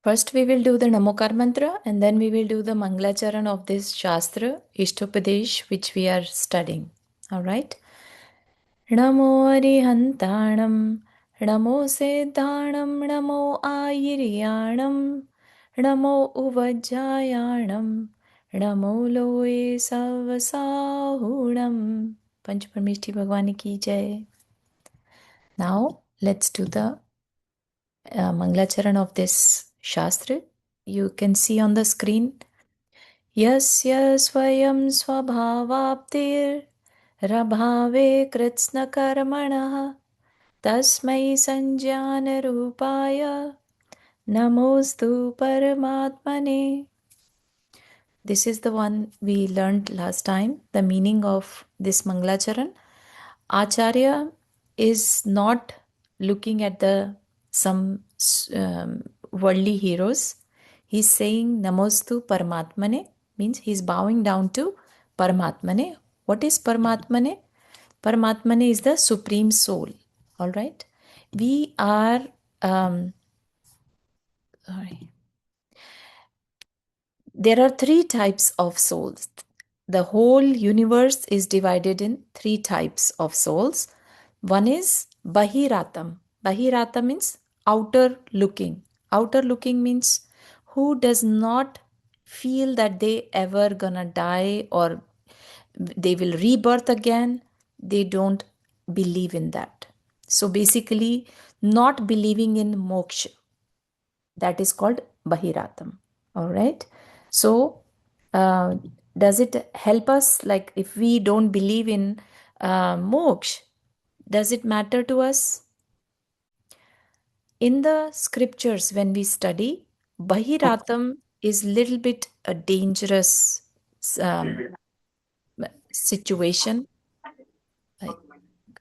First, we will do the Namokar mantra and then we will do the Manglacharan of this Shastra, Ishtopdesh, which we are studying. All right. Namo Arihantanam, Namo Siddhanam, Namo Ayiryanam, Namo Uvajjayanam, Namo Loe Savasahunam. Panchparmeshti Bhagwan ki jai. Now, let's do the Manglacharan of this Shastra. You can see on the screen. Yasya swayam swabhavaptir rabhave kritsna karmanah tasmai sanjnana rupaya namostu paramatmane. This is the one we learned last time, the meaning of this Manglacharan. Acharya is not looking at the some worldly heroes. He's saying Namostu Paramatmane, means he's bowing down to Paramatmane. What is Paramatmane? Paramatmane is the Supreme Soul. All right. We are there are three types of souls. The whole universe is divided in three types of souls. One is Bahiratam. Bahiratam means outer looking. Outer looking means who does not feel that they ever gonna die or they will rebirth again. They don't believe in that. So basically, not believing in moksha. That is called Bahiratam. All right. So, does it help us? Like, if we don't believe in moksha, does it matter to us? In the scriptures, when we study, Bahiratam is little bit a dangerous um, situation.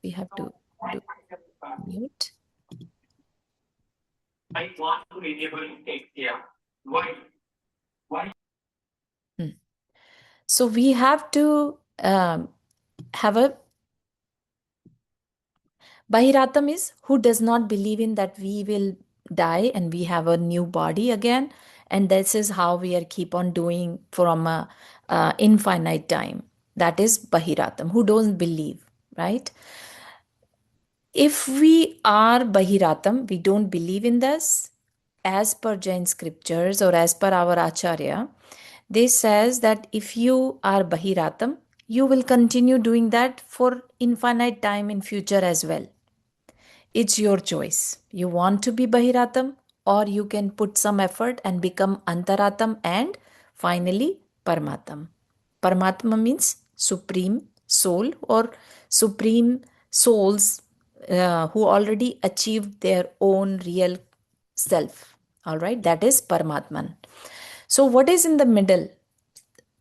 We have to do mute. I want to enable take care. Why? So we have to have a Bahiratam is who does not believe in that we will die and we have a new body again, and this is how we are keep on doing from a infinite time. That is Bahiratam, who don't believe, right? If we are Bahiratam, we don't believe in this, as per Jain scriptures or as per our Acharya, they says that if you are Bahiratam, you will continue doing that for infinite time in future as well. It's your choice. You want to be Bahiratam or you can put some effort and become Antaratam and finally Paramatam. Paramatma means supreme soul or supreme souls who already achieved their own real self. All right, that is Paramatman. So, what is in the middle?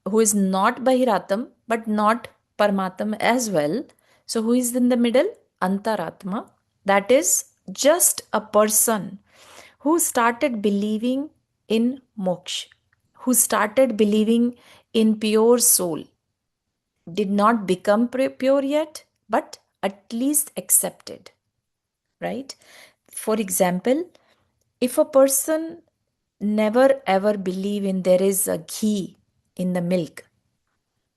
Who is not Bahiratam but not Paramatam as well? So, who is in the middle? Antaratma. That is just a person who started believing in moksha, who started believing in pure soul, did not become pure yet, but at least accepted, right? For example, if a person never ever believe in there is a ghee in the milk,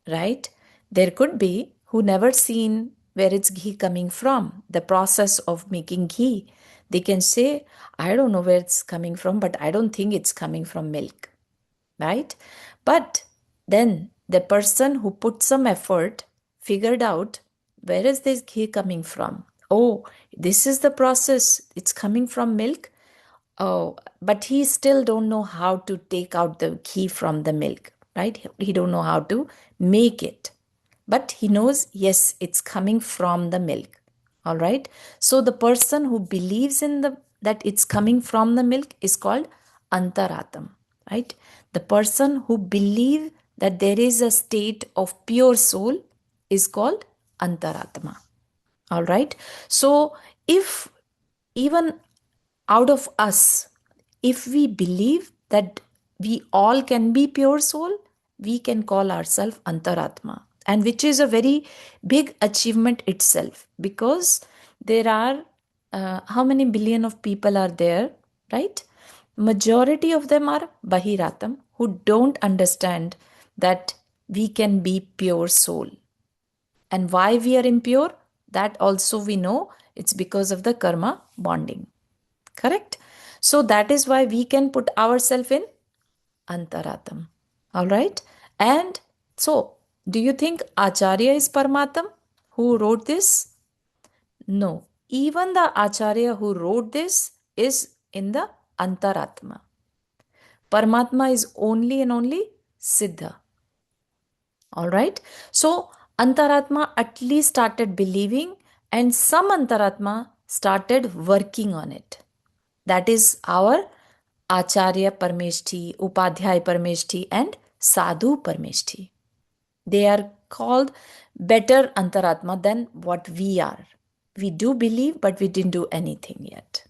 right? There could be who never seen where it's ghee coming from, the process of making ghee. They can say, I don't know where it's coming from, but I don't think it's coming from milk, right? But then the person who put some effort figured out where is this ghee coming from? Oh, this is the process. It's coming from milk. Oh, but he still don't know how to take out the ghee from the milk, right? He don't know how to make it. But he knows, yes, it's coming from the milk. All right. So the person who believes in the that it's coming from the milk is called Antaratam, right? The person who believe that there is a state of pure soul is called Antaratma. All right. So if even out of us, if we believe that we all can be pure soul, we can call ourselves Antaratma, and which is a very big achievement itself, because there are how many billion of people are there, right? majority of them are Bahiratam, who don't understand that we can be pure soul. And why we are impure, that also we know it's because of the karma bonding. Correct? So that is why we can put ourselves in Antaratam. All right? And so, do you think Acharya is Paramatam who wrote this? No. Even the Acharya who wrote this is in the Antaratma. Paramatma is only and only Siddha. All right. So Antaratma at least started believing, and some Antaratma started working on it. That is our Acharya Parmeshthi, Upadhyay Parmeshthi, and Sadhu Parmeshthi. They are called better Antaratma than what we are. We do believe, but we didn't do anything yet.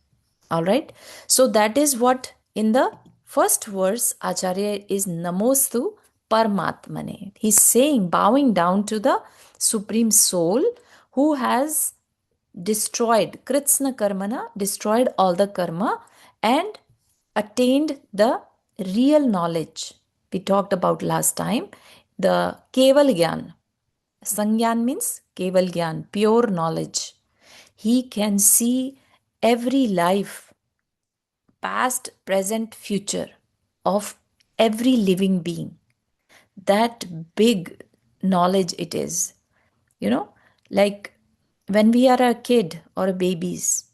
All right. So that is what in the first verse Acharya is Namostu Paramatmane. He's saying, bowing down to the Supreme Soul who has destroyed, Kritsna Karmana, destroyed all the karma and attained the real knowledge. We talked about last time the Keval Gyan. Sangyan means Keval Gyan, pure knowledge. He can see every life, past, present, future of every living being. That big knowledge it is. You know, like when we are a kid or a babies,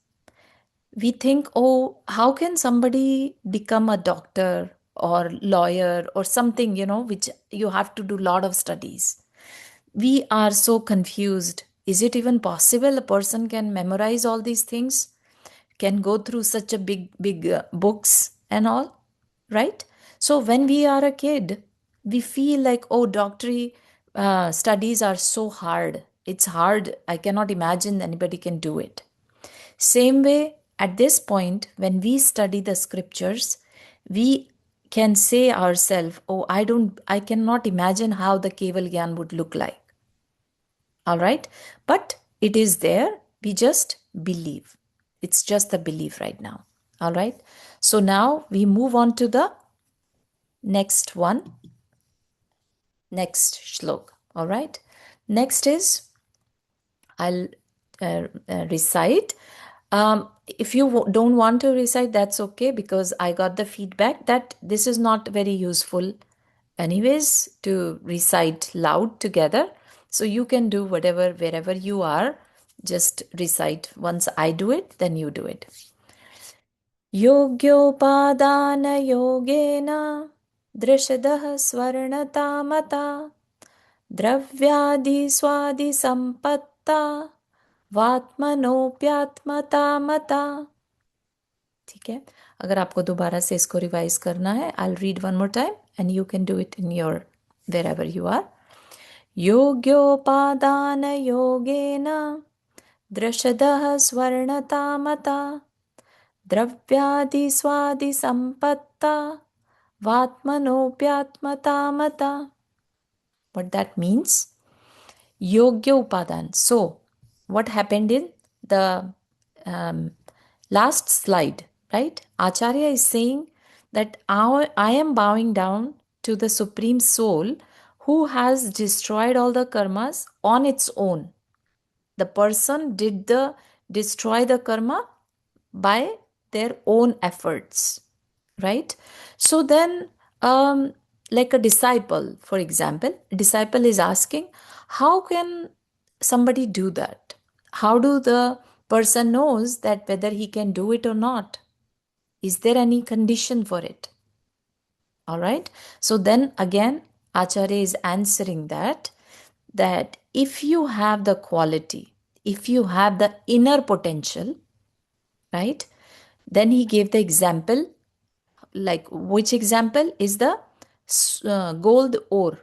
we think, oh, how can somebody become a doctor or lawyer or something, which you have to do a lot of studies. We are so confused. Is it even possible a person can memorize all these things? Can go through such a big books and all, right? So when we are a kid, we feel like, oh, doctory studies are so hard. It's hard. I cannot imagine anybody can do it. Same way, at this point, when we study the scriptures, we can say ourselves, oh, I cannot imagine how the Keval Gyan would look like. All right. But it is there. We just believe. It's just the belief right now. All right. So now we move on to the next one. Next shlok. All right. Next is, I'll recite. If you don't want to recite, that's okay, because I got the feedback that this is not very useful anyways to recite loud together. So you can do whatever, wherever you are, just recite. Once I do it, then you do it. Yogyopadana yogena drishdah swarnatamata द्रव्यादि स्वादि संपत्ता वात्मनोप्यात्मता मता. ठीक है, अगर आपको दोबारा से इसको रिवाइज करना है, I will read one more time and you can do it in your wherever you are. योग्योपादान योगेन दृशदः स्वर्णतामता द्रव्यादि स्वादि संपत्ता वात्मनोप्यात्मता मता. What that means? Yogya Upadan. So, what happened in the last slide, right? Acharya is saying that I am bowing down to the Supreme Soul who has destroyed all the karmas on its own. The person did destroy the karma by their own efforts, right? So then, like a disciple, for example, a disciple is asking, how can somebody do that? How do the person knows that whether he can do it or not? Is there any condition for it? All right. So then again, Acharya is answering that if you have the quality, if you have the inner potential, right? Then he gave the example, like which example is the gold ore.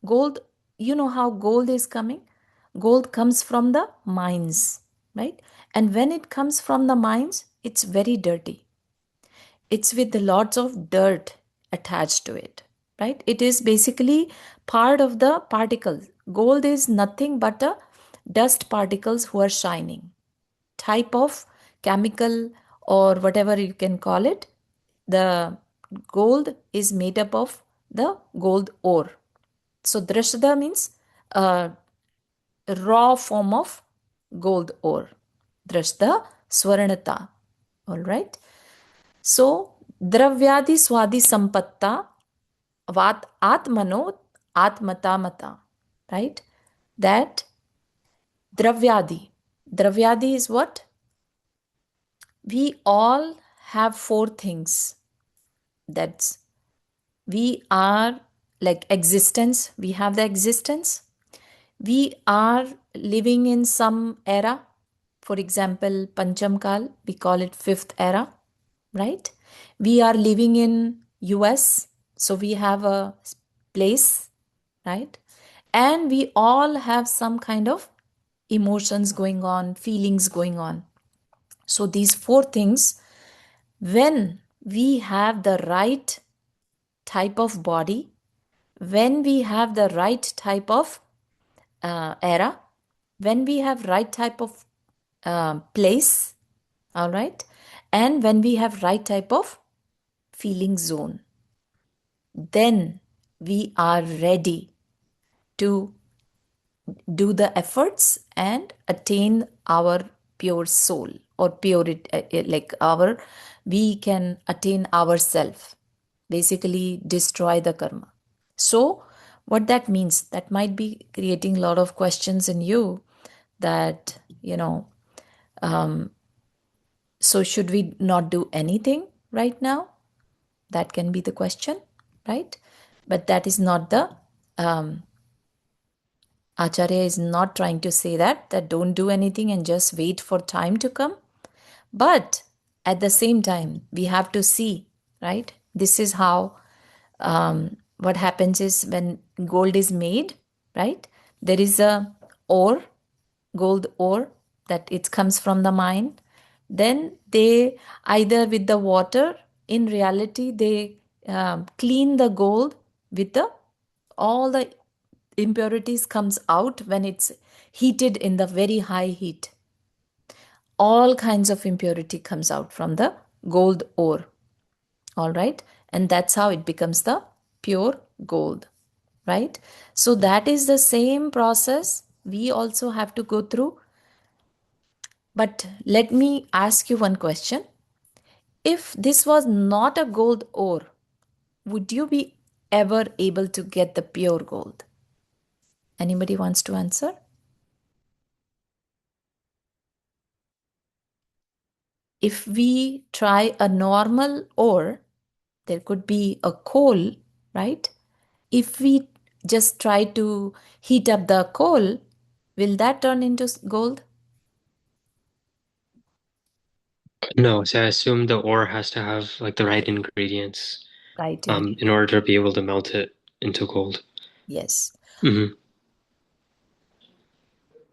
Gold, you know how gold is coming? Gold comes from the mines, right? And when it comes from the mines, it's very dirty. It's with lots of dirt attached to it, right? It is basically part of the particles. Gold is nothing but a dust particles who are shining. Type of chemical or whatever you can call it, the gold is made up of the gold ore. So Drashta means a raw form of gold ore. Drashta Swarnata. All right. So Dravyadi Swadi Sampatta Vat Atmano Atmata Mata. Right? That Dravyadi. Dravyadi is what? We all have four things. That's we are like existence. We have the existence. We are living in some era. For example, Pancham Kal, we call it fifth era, right? We are living in US, so we have a place, right? And we all have some kind of emotions going on, feelings going on. So these four things, when we have the right type of body, when we have the right type of era, when we have right type of place, all right, and when we have right type of feeling zone, then we are ready to do the efforts and attain our pure soul or purity, like our we can attain ourself, basically destroy the karma. So what that means, that might be creating a lot of questions in you, that so should we not do anything right now? That can be the question, right? But that is not the um, Acharya is not trying to say that don't do anything and just wait for time to come. But at the same time, we have to see, right? This is how what happens is when gold is made, right? There is a ore, gold ore, that it comes from the mine. Then they either with the water, in reality, they clean the gold with the all the impurities comes out when it's heated in the very high heat. All kinds of impurity comes out from the gold ore. All right. And that's how it becomes the pure gold. Right. So that is the same process we also have to go through. But let me ask you one question. If this was not a gold ore, would you be ever able to get the pure gold? Anybody wants to answer? If we try a normal ore, there could be a coal, right? If we just try to heat up the coal, will that turn into gold? No, so I assume the ore has to have like the right ingredients Right. in order to be able to melt it into gold. Yes. Hmm.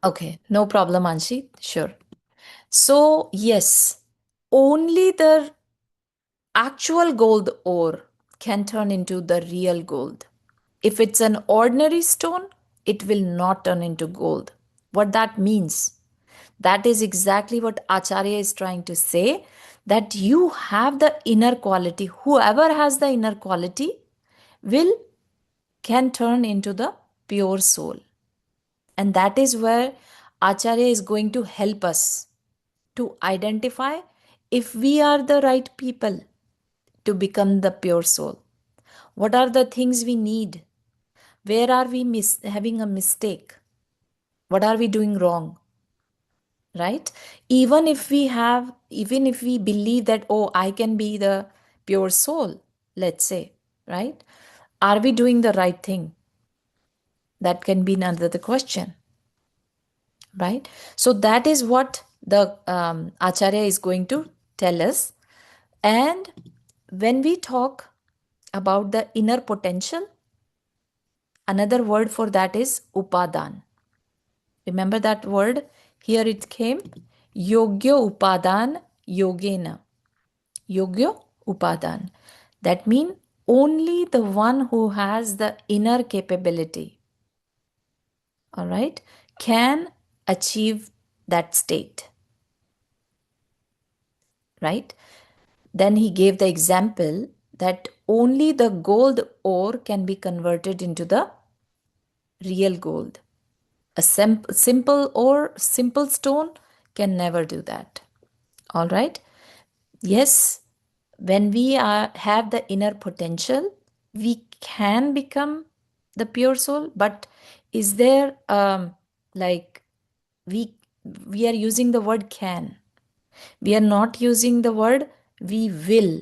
Okay, no problem, Anshi. Sure. So, yes, only the actual gold ore can turn into the real gold. If it's an ordinary stone, it will not turn into gold. What that means? That is exactly what Acharya is trying to say, that you have the inner quality. Whoever has the inner quality will can turn into the pure soul. And that is where Acharya is going to help us to identify if we are the right people to become the pure soul. What are the things we need? Where are we having a mistake? What are we doing wrong? Right? Even if we believe that, oh, I can be the pure soul, let's say, right? Are we doing the right thing? That can be another question, right? So that is what the Acharya is going to tell us. And when we talk about the inner potential, another word for that is upadan. Remember that word? Here it came. Yogyo upadan yogena. Yogyo upadan. That means only the one who has the inner capability, all right, can achieve that state, right? Then he gave the example that only the gold ore can be converted into the real gold. A simple ore, simple stone can never do that. All right. Yes, when we have the inner potential, we can become the pure soul. But is there like we we are using the word can? We are not using the word we will.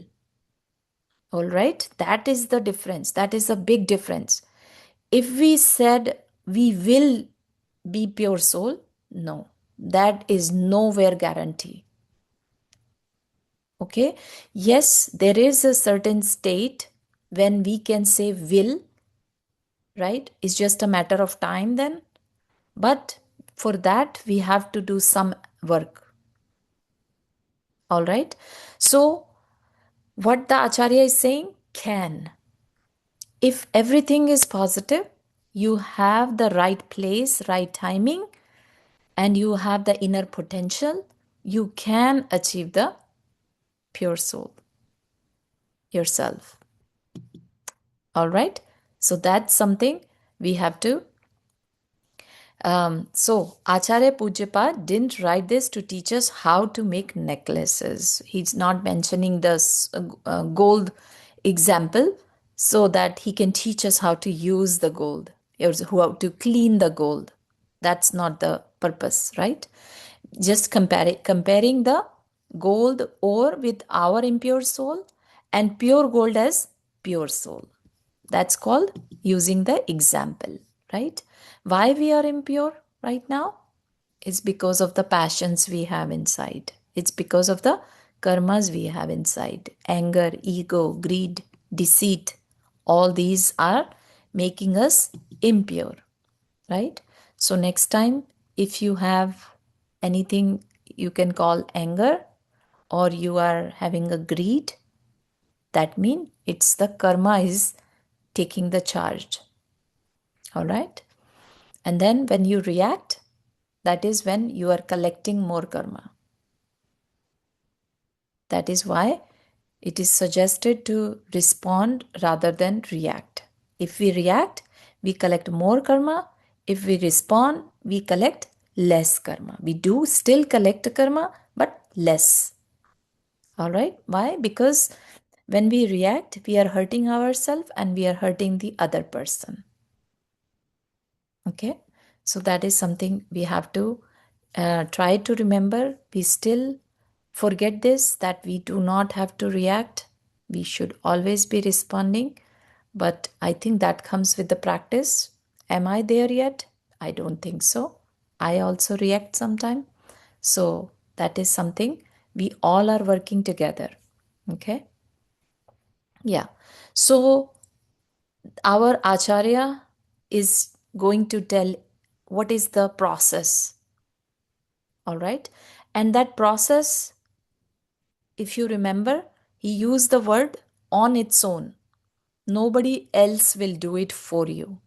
All right, that is the difference. That is a big difference. If we said we will be pure soul, no, that is nowhere guarantee. Okay, yes, there is a certain state when we can say will, right? It's just a matter of time then. But for that, we have to do some work. All right. So, what the Acharya is saying, can. If everything is positive, you have the right place, right timing, and you have the inner potential, you can achieve the pure soul yourself. All right. So that's something we have to. So Acharya Pujyapad didn't write this to teach us how to make necklaces. He's not mentioning this gold example so that he can teach us how to use the gold, or how to clean the gold. That's not the purpose, right? Just comparing the gold ore with our impure soul and pure gold as pure soul. That's called using the example, right? Why we are impure right now? It's because of the passions we have inside. It's because of the karmas we have inside. Anger, ego, greed, deceit, all these are making us impure, right? So next time, if you have anything you can call anger, or you are having a greed, that means it's the karma is taking the charge. All right. And then when you react, that is when you are collecting more karma. That is why it is suggested to respond rather than react. If we react, we collect more karma. If we respond, we collect less karma. We do still collect karma, but less. All right. Why? Because when we react, we are hurting ourselves and we are hurting the other person. Okay. So that is something we have to try to remember. We still forget this, that we do not have to react. We should always be responding. But I think that comes with the practice. Am I there yet? I don't think so. I also react sometime. So that is something we all are working together. Okay. Yeah. So our Acharya is going to tell what is the process. All right. And that process, if you remember, he used the word on its own. Nobody else will do it for you.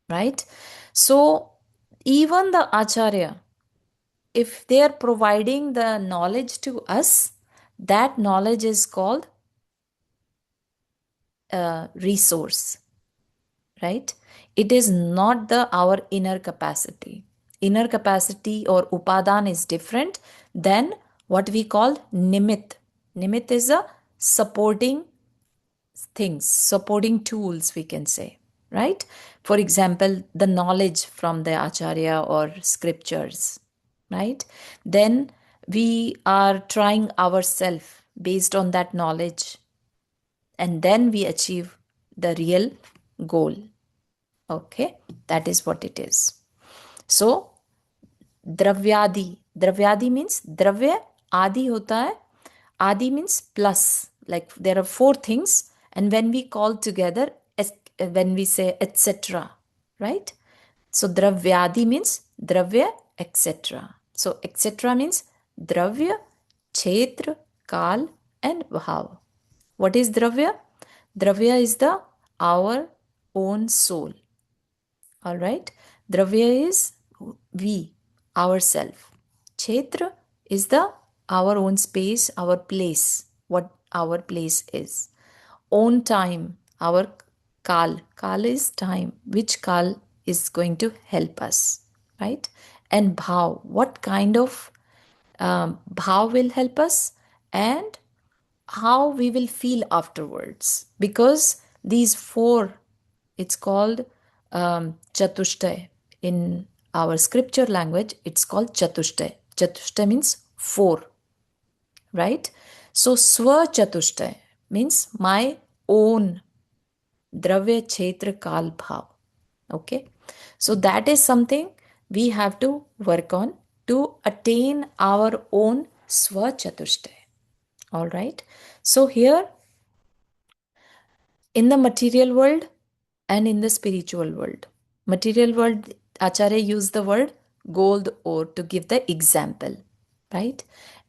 Right. So even the Acharya, if they are providing the knowledge to us, that knowledge is called resource, right? It is not the our inner capacity. Inner capacity or upadan is different than what we call nimit. Nimit is a supporting things, supporting tools, we can say, right? For example, the knowledge from the acharya or scriptures, right? Then we are trying ourselves based on that knowledge, and then we achieve the real goal. Okay, that is what it is. So द्रव्यादि, द्रव्यादि means द्रव्य आदि होता है. Adi means plus, like there are four things, and when we call together, when we say etc., right? So dravyadi means dravya, etc. So etc. means dravya, kshetra, kal, and bhav. What is dravya? Dravya is the our own soul. All right. Dravya is we, ourself. Kshetra is the our own space, our place, what our place is. Own time, our kal. Kal is time. Which kal is going to help us, right? And bhav, what kind of bhav will help us, and how we will feel afterwards. Because these four, it's called chatushtay. In our scripture language, it's called chatushtay. Chatushtay means four, right? So swa chatushtay means my own dravya kshetra kal bhav. Okay, so that is something we have to work on to attain our own swa chatushtay. All right, so here in the material world and in the spiritual world. Material world, Acharya used the word gold ore to give the example, right?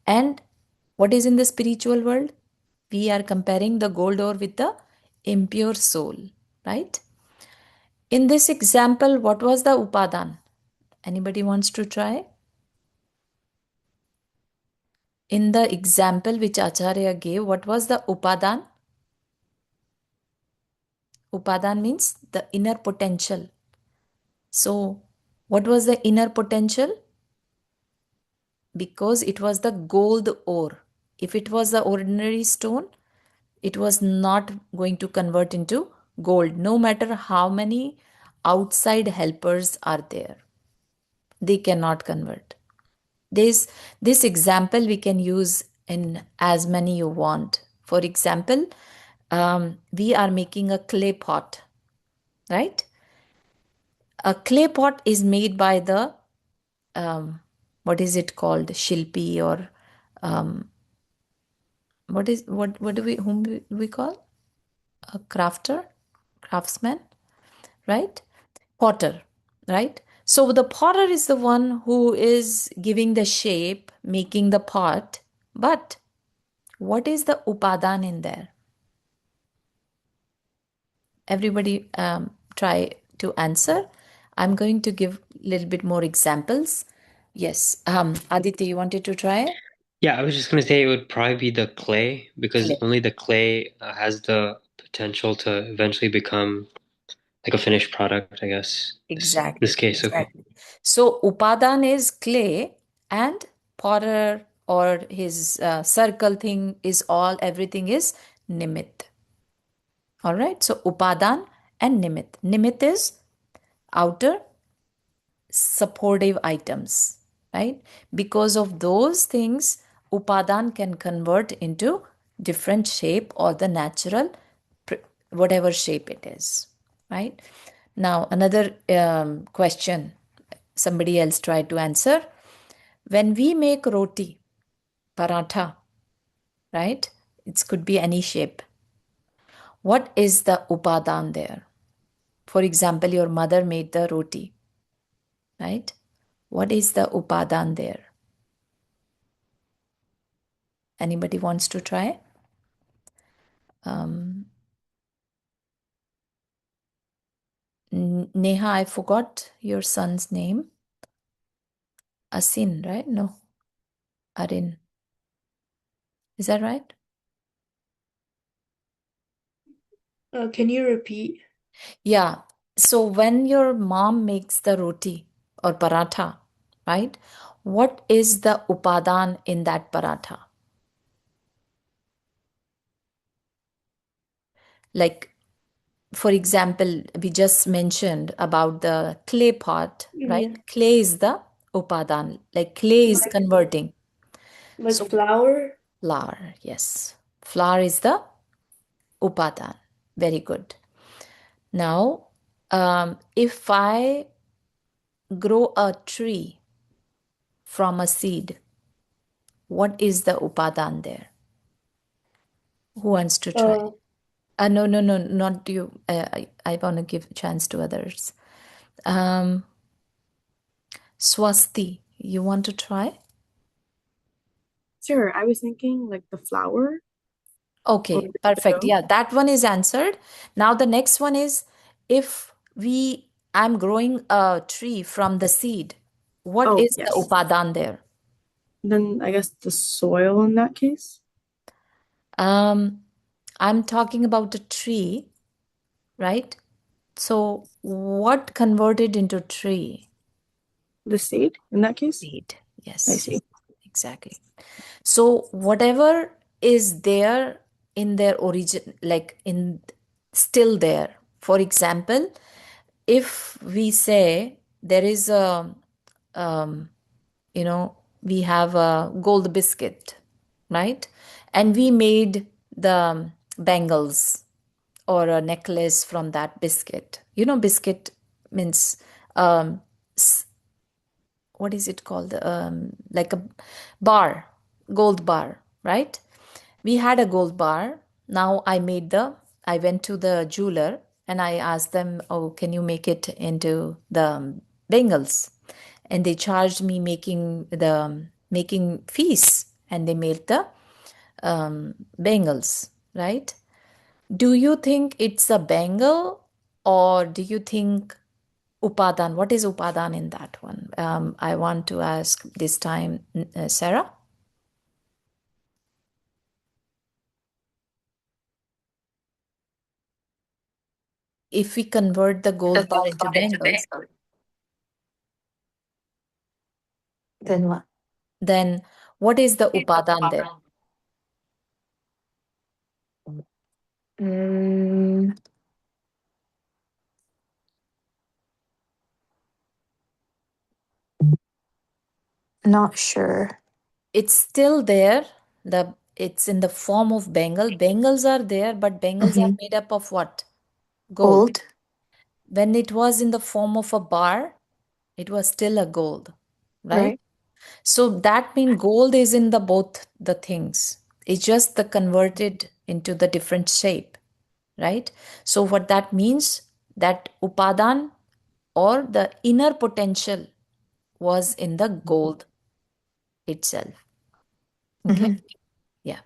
And what is in the spiritual world? We are comparing the gold ore with the impure soul, right? In this example, what was the upadan? Anybody wants to try? In the example which Acharya gave, what was the upadan? Upadan means the inner potential. So, what was the inner potential? Because it was the gold ore. If it was the ordinary stone, it was not going to convert into gold, no matter how many outside helpers are there. They cannot convert. This, this example we can use in as many you want. For example, we are making a clay pot, right? A clay pot is made by the what is it called, shilpi, or what do we whom we call a crafter, craftsman, right? Potter, right? So the potter is the one who is giving the shape, making the pot. But what is the upadan in there? Everybody try to answer. I'm going to give a little bit more examples. Yes, Aditya, you wanted to try? Yeah, I was just gonna say it would probably be the clay because Clay. only the clay has the potential to eventually become like a finished product, I guess. This Exactly, case, okay. exactly. So upadan is clay, and potter or his circle thing is all, everything is nimit. All right. So upadan and nimit. Nimit is outer supportive items, right? Because of those things, upadan can convert into different shape or the natural, whatever shape it is, right? Now, another question somebody else tried to answer. When we make roti, paratha, right? It could be any shape. What is the upadan there? For example, your mother made the roti, right? What is the upadan there? Anybody wants to try? Um, Neha, I forgot your son's name. Asin, right? No, Arin. Is that right? Can you repeat? Yeah. So when your mom makes the roti or paratha, right? What is the upadan in that paratha? Like, for example, we just mentioned about the clay pot, right? Yeah, Clay is the upadan, like clay is like converting. like So, flour. flour, yes. Flour is the upadan. Very good. Now, if I grow a tree from a seed, what is the upadan there? Who wants to try? Uh, No, no, no, not you. I want to give a chance to others. Um, Swasti, you want to try? sure. I was thinking like the flour or Okay, the perfect. dough. Yeah, that one is answered. Now the next one is, if I'm growing a tree from the seed, what Oh, is the yes. upadan there? Then I guess the soil in that case? I'm talking about a tree, right? So what converted into tree? The seed in that case? Seed. I Yes, see. exactly. So whatever is there in their origin, like in still there. For example, if we say there is a, um, we have a gold biscuit, right? And we made the bangles or a necklace from that biscuit. Biscuit means um, what is it called? Like a bar, gold bar, right? We had a gold bar. Now I went to the jeweler and I asked them, oh, can you make it into the bangles? And they charged me making fees and they made the bangles, right? Do you think it's a bangle or do you think upadan? What is upadan in that one? I want to ask this time, Sarah. If we convert the gold bar into bangles, Then what? then what is the upadan there? Mm, not sure. It's still there. It's in the form of bangle. Bangles are there, but bangles are Mhm. made up of what? Gold. Gold, When it was in the form of a bar, it was still a gold, right? right? So that means gold is in the both the things. It's just the converted into the different shape, right? So what that means that upadan or the inner potential was in the gold itself. Okay. Mhm. Yeah.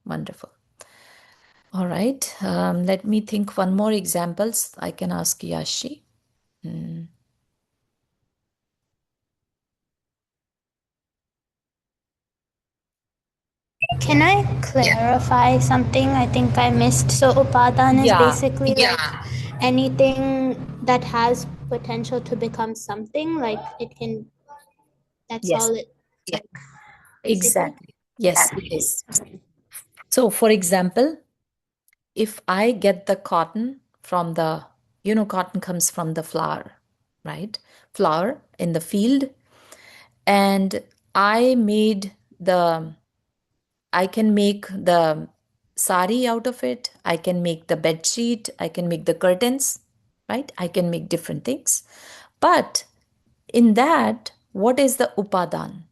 Wonderful. All right. Let me think one more examples. I can ask Yashi. Hmm. Can I clarify something I think I missed? So upadan is Yeah. basically like anything that has potential to become something, like it can, that's Yes. all it like basically. Exactly. Yes, it is. So, for example, if I get the cotton from cotton comes from the flower, right? Flower in the field, and I made the, I can make the sari out of it. I can make the bed sheet. I can make the curtains, right? I can make different things. But in that, what is the upadan?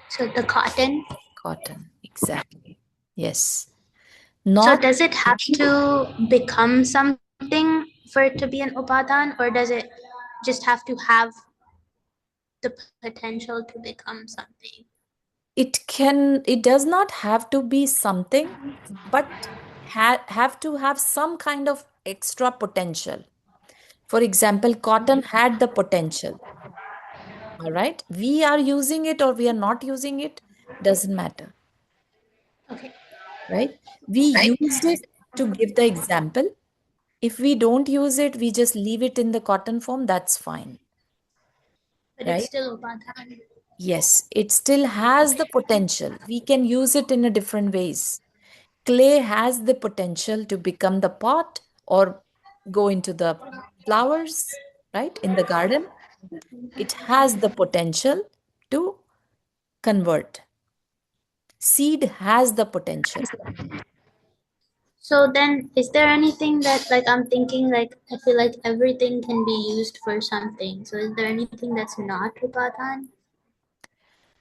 So the cotton. Cotton, exactly. Yes. So Not does it have to become something for it to be an upadan, or does it just have to have the potential to become something? it does not have to be something, but have to have some kind of extra potential. For example, cotton had the potential. All right. We are using it or we are not using it, doesn't matter, Okay. right? We used it to give the example. If we don't use it, we just leave it in the cotton form, that's fine, But it's right? still upadan. Yes, it still has the potential. We can use it in a different ways. Clay has the potential to become the pot or go into the flowers, right? In the garden, it has the potential to convert. Seed has the potential. So then, is there anything that, like, I'm thinking, like, I feel like everything can be used for something. So is there anything that's not upadan?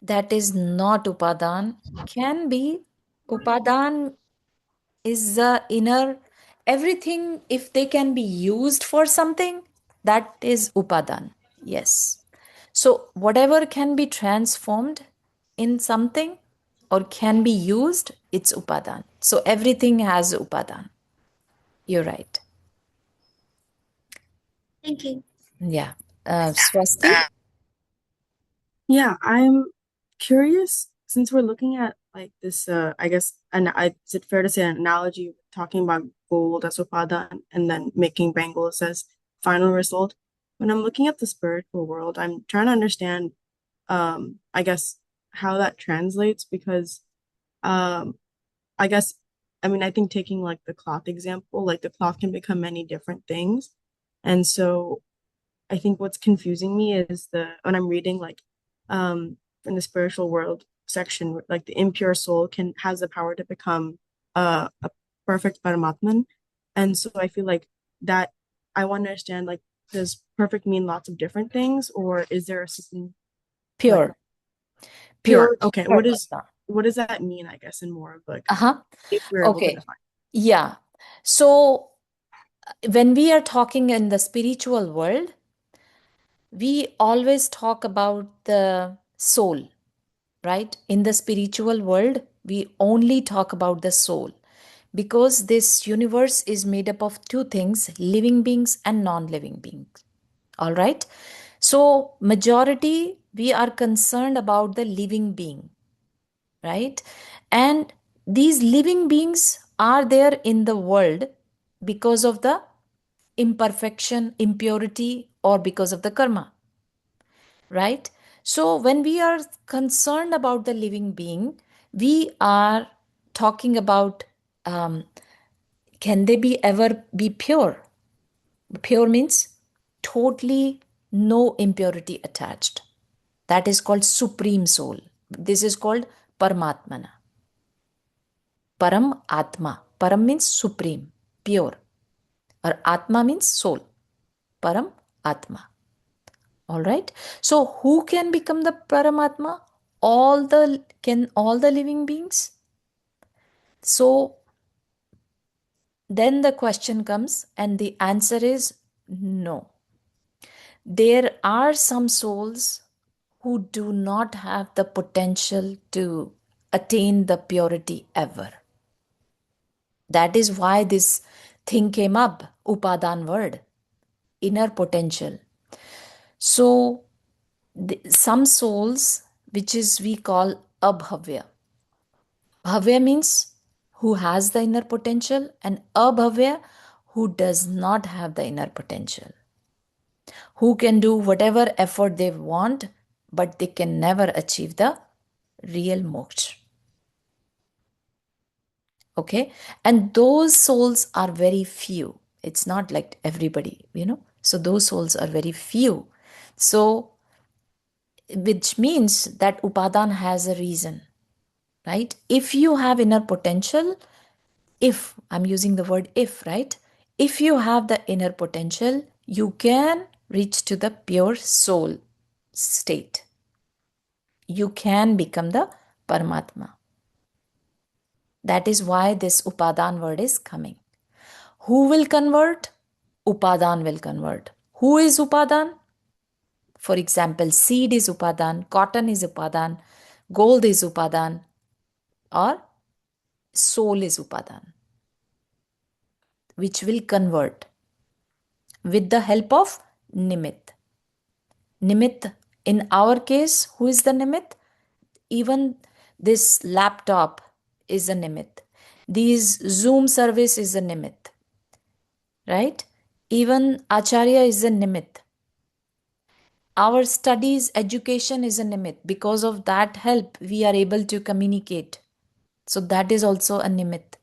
That is not upadan. Can be. Upadan is the inner, everything, if they can be used for something, that is upadan. Yes. So whatever can be transformed in something or can be used, it's upadan. So everything has upadan. You're right. Thank you. Yeah. Swasti? Yeah, I'm curious since we're looking at like this, I guess, and is it fair to say an analogy talking about gold as upadana and then making bangles as final result? When I'm looking at the spiritual world, I'm trying to understand, I guess, how that translates because, um, I guess, I mean, I think taking like the cloth example, like the cloth can become many different things, and so I think what's confusing me is the when I'm reading like in the spiritual world section, like the impure soul can has the power to become a perfect Paramatman. And so I feel like that I want to understand like does perfect mean lots of different things or is there a certain like Pure, pure, pure okay, Paramatma. what does that mean, I guess, in more of like Uh-huh. if we're able to Okay. define. Yeah. So when we are talking in the spiritual world, we always talk about the soul, right? In the spiritual world, we only talk about the soul because this universe is made up of two things, living beings and non living beings. All right. So, majority, we are concerned about the living being, right? And these living beings are there in the world because of the imperfection, impurity, or because of the karma, right? So, when we are concerned about the living being, we are talking about um, can they be ever be pure? Pure means totally no impurity attached. That is called supreme soul. This is called Paramatmana. Param Atma. Param means supreme, pure. Or Atma means soul. Param Atma. All right. So who can become the Paramatma? All the living beings? So then the question comes, and the answer is no. There are some souls who do not have the potential to attain the purity ever. That is why this thing came up, Upadan word, inner potential. So, some souls, which is we call abhavya. Bhavya means who has the inner potential, and abhavya who does not have the inner potential, who can do whatever effort they want, but they can never achieve the real moksha. Okay. And those souls are very few. It's not like everybody. So those souls are very few. So, which means that Upadan has a reason, right? If you have inner potential, if I'm using the word if, right? If you have the inner potential, you can reach to the pure soul state. You can become the Paramatma. That is why this Upadan word is coming. Who will convert? Upadan will convert. Who is Upadan? For example, seed is Upadan, cotton is Upadan, gold is Upadan, or soul is Upadan, which will convert with the help of Nimit. Nimit, in our case, who is the Nimit? Even this laptop is a Nimit. These Zoom service is a Nimit, right? Even Acharya is a Nimit. Our studies, education is a nimit. Because of that help, we are able to communicate. So that is also a nimit.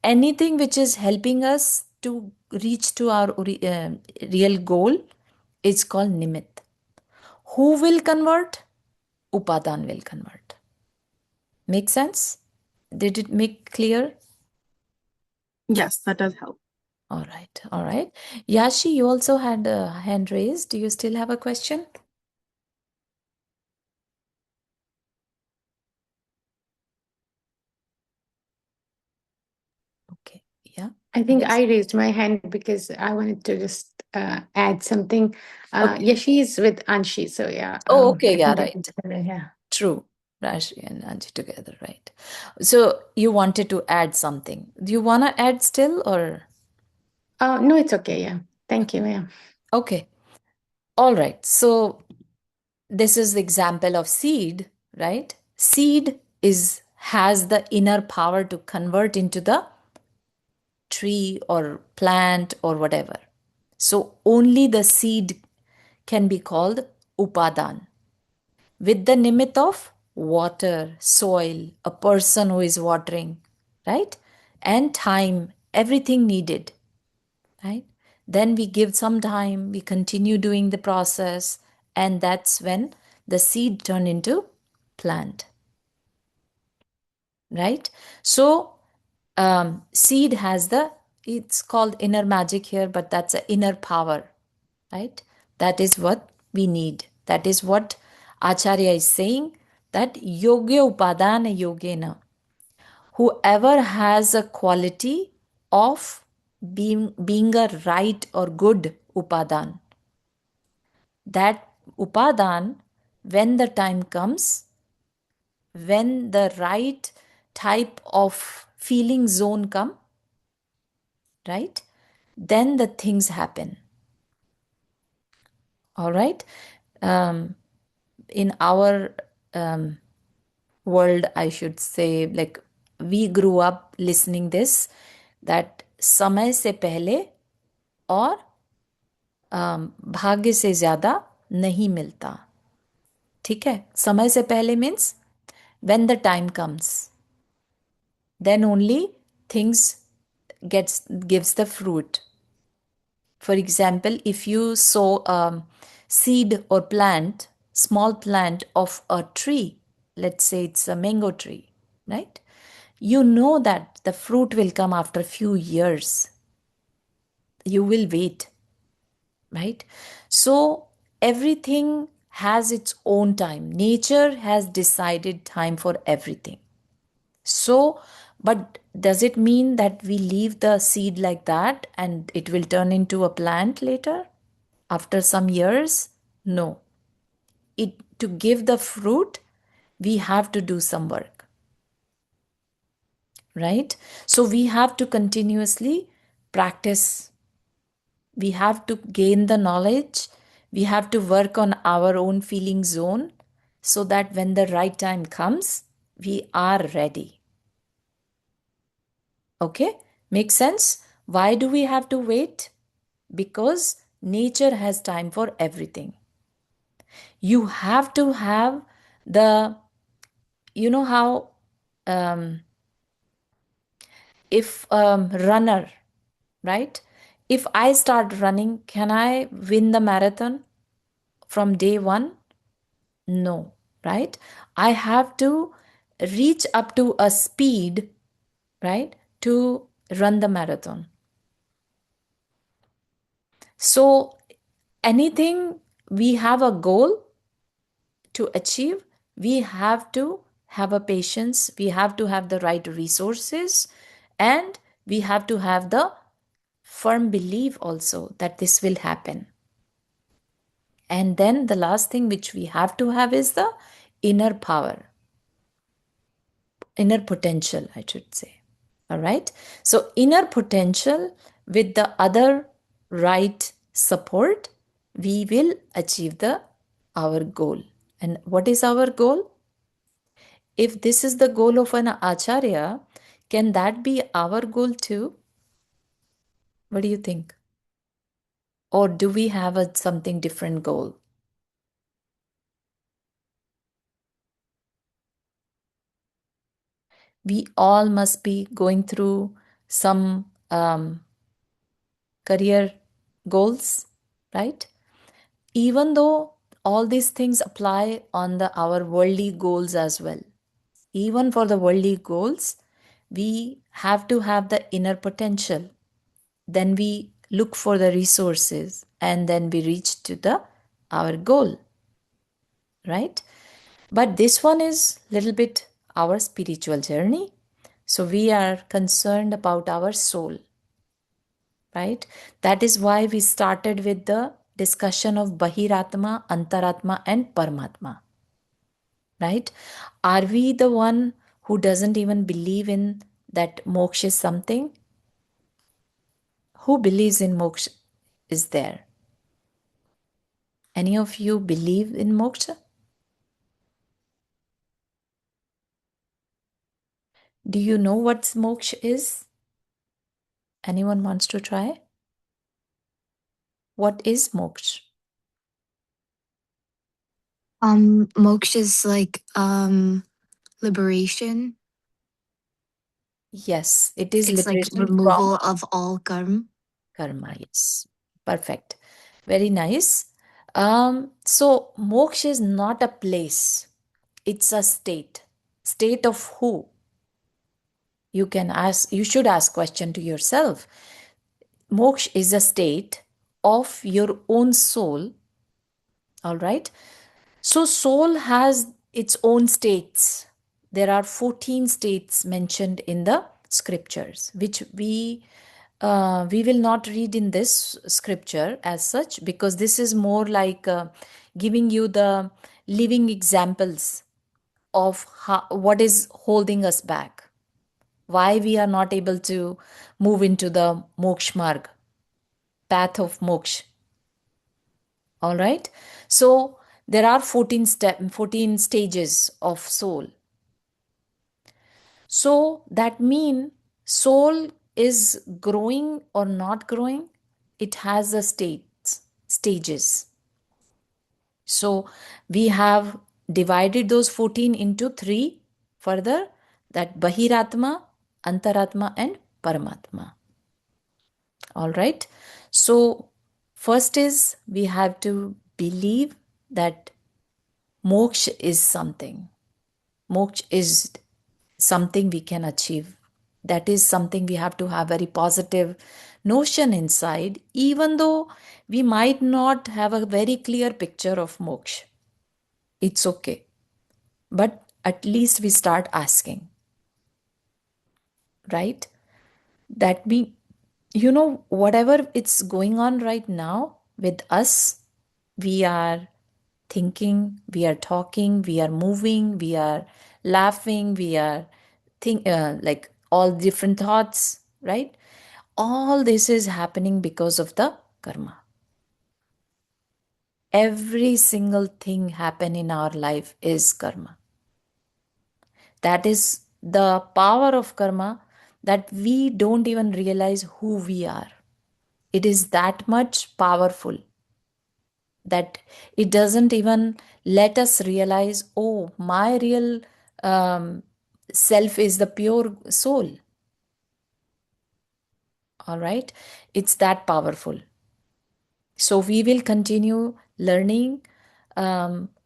Anything which is helping us to reach to our real goal is called nimit. Who will convert? Upadan will convert. Make sense? Did it make clear? Yes, that does help. All right, all right. Yashi, you also had a hand raised. Do you still have a question? Okay, yeah. I think Yes. I raised my hand because I wanted to just add something. Okay. Yeah, she's with Anshi, so yeah. Oh, okay, I yeah, think they right. can together, yeah. True. Rashi and Anji together, right? So you wanted to add something. Do you want to add still or? No, it's okay. Yeah. Thank you. Yeah. Okay. All right. So this is the example of seed, right? Seed has the inner power to convert into the tree or plant or whatever. So only the seed can be called upadan. With the nimit of water, soil, a person who is watering, right? And time, everything needed, right? Then we give some time, we continue doing the process, and that's when the seed turn into plant, right? So seed has it's called inner magic here, but that's an inner power, right? That is what we need. That is what Acharya is saying, that yogya upadana yogena. Whoever has a quality of being a right or good upadan, that upadan, when the time comes, when the right type of feeling zone come, right, then the things happen. All right. In our world, I should say, like, we grew up listening this, that समय से पहले और भाग्य से ज्यादा नहीं मिलता. ठीक है. समय से पहले means when the time comes, then only things gives the fruit. For example, if you sow a seed or plant, small plant of a tree, let's say it's a mango tree, right? You know that the fruit will come after a few years. You will wait, right? So everything has its own time. Nature has decided time for everything. So, but does it mean that we leave the seed like that and it will turn into a plant later after some years? No. To give the fruit, we have to do some work, right? So we have to continuously practice. We have to gain the knowledge. We have to work on our own feeling zone so that when the right time comes, we are ready. Okay, makes sense? Why do we have to wait? Because nature has time for everything. You have to have you know how, if runner, right? If I start running, can I win the marathon from day one? No, right? I have to reach up to a speed, right, to run the marathon. So anything we have a goal to achieve, we have to have a patience, we have to have the right resources, and we have to have the firm belief also that this will happen. And then the last thing which we have to have is the inner power, inner potential, I should say. All right. So, inner potential with the other right support, we will achieve our goal. And what is our goal? If this is the goal of an acharya, can that be our goal too? What do you think? Or do we have something different goal? We all must be going through some career goals, right? Even though all these things apply on our worldly goals as well. Even for the worldly goals, we have to have the inner potential. Then we look for the resources and then we reach to our goal, right? But this one is little bit our spiritual journey. So we are concerned about our soul, right? That is why we started with the discussion of Bahiratma, Antaratma, and Paramatma, right? Are we the one who doesn't even believe in that moksha is something? Who believes in moksha is there? Any of you believe in moksha? Do you know what moksha is? Anyone wants to try? What is moksha? Moksha is like liberation. Yes, it is It's like liberation from removal of all karma. karma. Yes, perfect. Very nice. So moksha is not a place. It's a state. State of who? You can ask, you should ask question to yourself. Moksha is a state of your own soul. All right. So soul has its own states. There are 14 states mentioned in the scriptures, which we will not read in this scripture as such, because this is more like giving you the living examples of what is holding us back, why we are not able to move into the moksha marg, path of moksha. All right. So there are 14 stages of soul. So that mean soul is growing or not growing. It has the stages. So we have divided those 14 into three further, that Bahiratma, Antaratma and Paramatma. All right. So first is we have to believe that moksha is something. Moksha is something we can achieve. That is something we have to have very positive notion inside, even though we might not have a very clear picture of moksha. It's okay. But at least we start asking, right? That we, whatever it's going on right now with us, we are thinking, we are talking, we are moving, we are laughing, we are like all different thoughts, right? All this is happening because of the karma. Every single thing happen in our life is karma. That is the power of karma, that we don't even realize who we are. It is that much powerful that it doesn't even let us realize, oh, my real um, self is the pure soul. All right. It's that powerful. So we will continue learning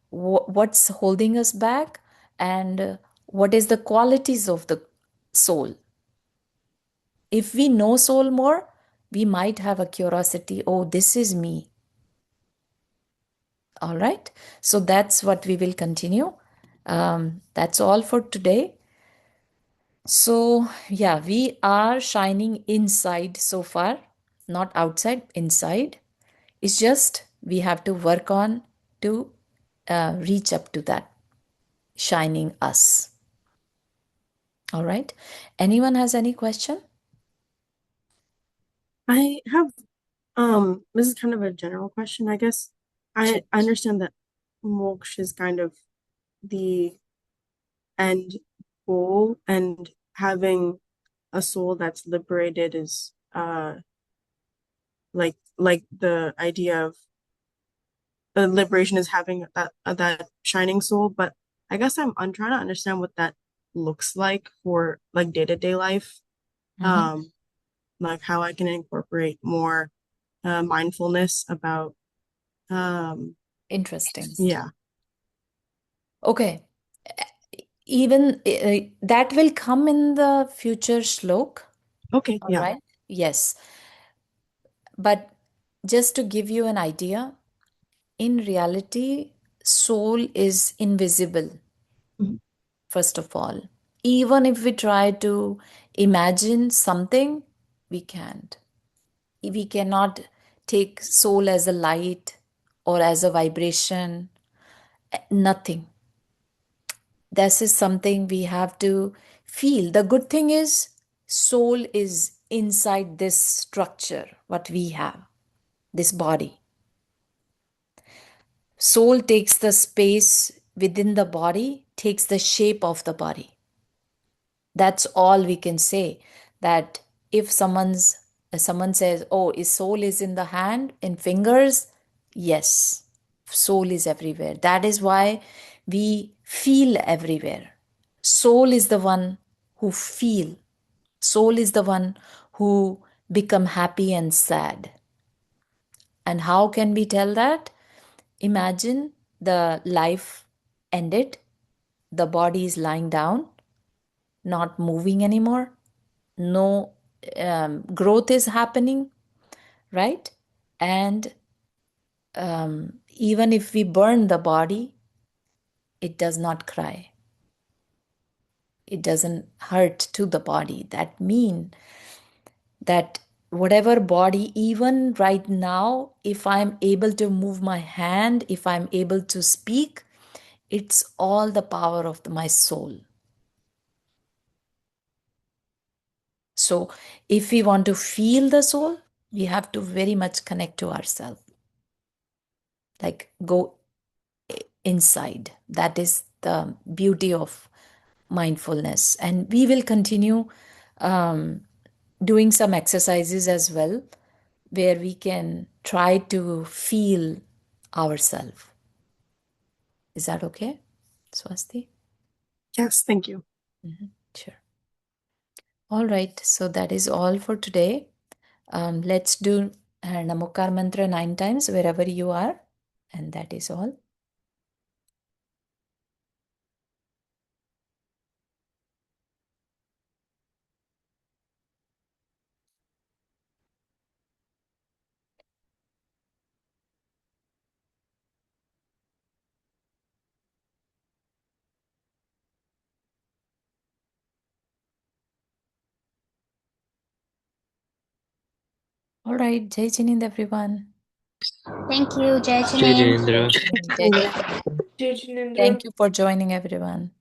what's holding us back, and what is the qualities of the soul. If we know soul more, we might have a curiosity, oh, this is me. All right. So that's what we will continue. That's all for today. So, yeah, we are shining inside so far, not outside, inside. It's just we have to work on to reach up to that shining us. All right. Anyone has any question? I have this is kind of a general question, I guess. Sure. I understand that moksha is kind of the end goal, and having a soul that's liberated is like the idea of liberation is having that shining soul. But I guess I'm trying to understand what that looks like for like day-to-day life. Mhm. Um, like how I can incorporate more mindfulness about Interesting. yeah. Okay. Even that will come in the future shlok. Okay, All yeah. right. Yes. But just to give you an idea, in reality, soul is invisible, Mhm. first of all. Even if we try to imagine something, we can't. We cannot take soul as a light or as a vibration, nothing. This is something we have to feel. The good thing is, soul is inside this structure, what we have, this body. Soul takes the space within the body, takes the shape of the body. That's all we can say. That if someone says, oh, his soul is in the hand, in fingers, yes, soul is everywhere. That is why we feel everywhere. Soul is the one who feel. Soul is the one who become happy and sad. And how can we tell that? Imagine the life ended, the body is lying down, not moving anymore, no growth is happening, right? And even if we burn the body, it does not cry. It doesn't hurt to the body. That means that whatever body, even right now, if I'm able to move my hand, if I'm able to speak, it's all the power of my soul. So if we want to feel the soul, we have to very much connect to ourselves, like go inside. That is the beauty of mindfulness. And we will continue doing some exercises as well, where we can try to feel ourselves. Is that okay, Swasti? Yes, thank you. Sure. All right. So that is all for today. Let's do Namokar mantra 9 times wherever you are. And that is all. All right. Jai Jinind, everyone. Thank you, Jai Jai Jinendra. Jinendra. Jai Jinendra. Thank you for joining, everyone.